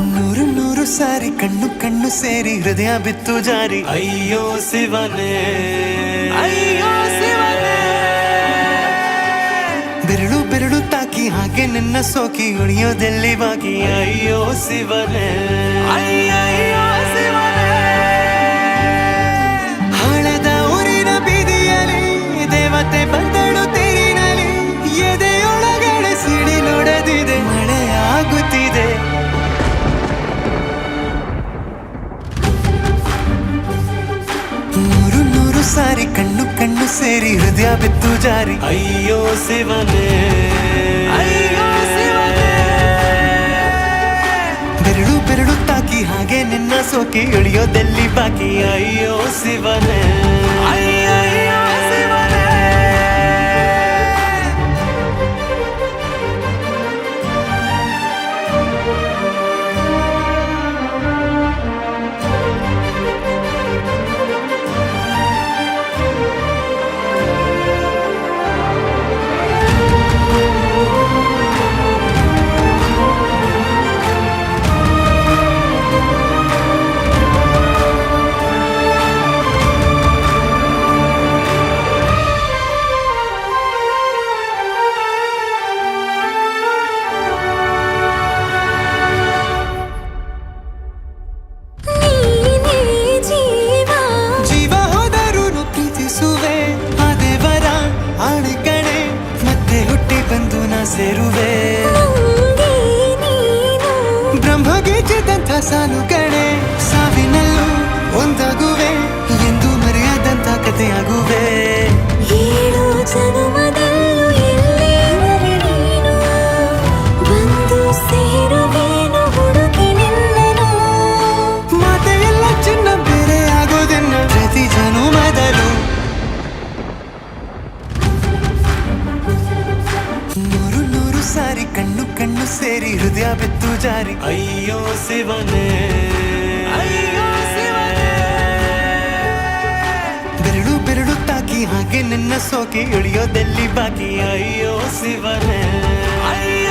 ನೂರು ನೂರು ಸಾರಿ ಕಣ್ಣು ಕಣ್ಣು ಸೇರಿ ಹೃದಯ ಬಿತ್ತು ಜಾರಿ ಅಯ್ಯೋ ಶಿವನೇ ಅಯ್ಯೋ ಶಿವನೇ ಬೆರಳು ಬೆರಳು ತಾಕಿ ಹಾಗೆ ನಿನ್ನ ಸೋಕಿ ಉಳಿಯೋದೆಲ್ಲಿ ಬಾಕಿ ಅಯ್ಯೋ ಶಿವನೇ ಅಯ್ಯಯ್ಯೋ ಶಿವನೇ ಹಳದ ಊರಿನ ಬೀದಿಯಲ್ಲಿ ದೇವತೆ ಬಂದಳು ತೇರಿನಲ್ಲಿ ಎದೆಯೊಳಗಡೆ ಸಿಡಿ ನೋಡದಿದೆ ಮಳೆ ಆಗುತ್ತಿದೆ ನೂರು ನೂರು ಸಾರಿ ಕಣ್ಣು ಕಣ್ಣು ಸೇರಿ ಹೃದಯ ಬಿತ್ತು ಜಾರಿ ಅಯ್ಯೋ ಶಿವನೇ ಅಯ್ಯೋ ಶಿವನೇ ಬೆರಳು ಬೆರಳು ತಾಕಿ ಹಾಗೆ ನಿನ್ನ ಸೋಕಿ ಇಳಿಯೋದೆಲ್ಲಿ ಬಾಕಿ ಅಯ್ಯೋ ಶಿವನೇ ಅಯ್ಯಯ್ಯೋ ಶಿವನೇ ಸೇರುವೆ ಬ್ರಹ್ಮಗೀಚಿದಂಥ ಸಾಲು ಕಣೆ ಸಾವಿನಲ್ಲೂ ಒಂದಾಗುವೆ ಎಂದು ಮರೆಯದಂಥ ಕಥೆಯಾಗುವೆ ಏಳು ಜನುಮದಲ್ಲೂ ಎಲ್ಲೇ ನೀನು ಬಂದು ಸೇರುವೇನು ಹುಡುಕಿ ನಿನ್ನನು ಮಾತೆಯೆಲ್ಲ ಚಿನ್ನ ಬೇರೆ ಆಗೋದನ್ನ ಪ್ರತಿ ಜನುಮದಲ್ಲೂ ನೂರು ನೂರು ಸಾರಿ ಕಣ್ಣು ಕಣ್ಣು ಸೇರಿ ಹೃದಯ ಬಿತ್ತು ಜಾರಿ ಅಯ್ಯೋ ಶಿವನೇ ಅಯ್ಯೋ ಶಿವನೇ ಬೆರಳು ಬೆರಳು ತಾಕಿ ಹಾಗೆ ನಿನ್ನ ಸೋಕಿ ಇಳಿಯೋದೆಲ್ಲಿ ಬಾಕಿ ಅಯ್ಯೋ ಶಿವನೇ ಅಯ್ಯೋ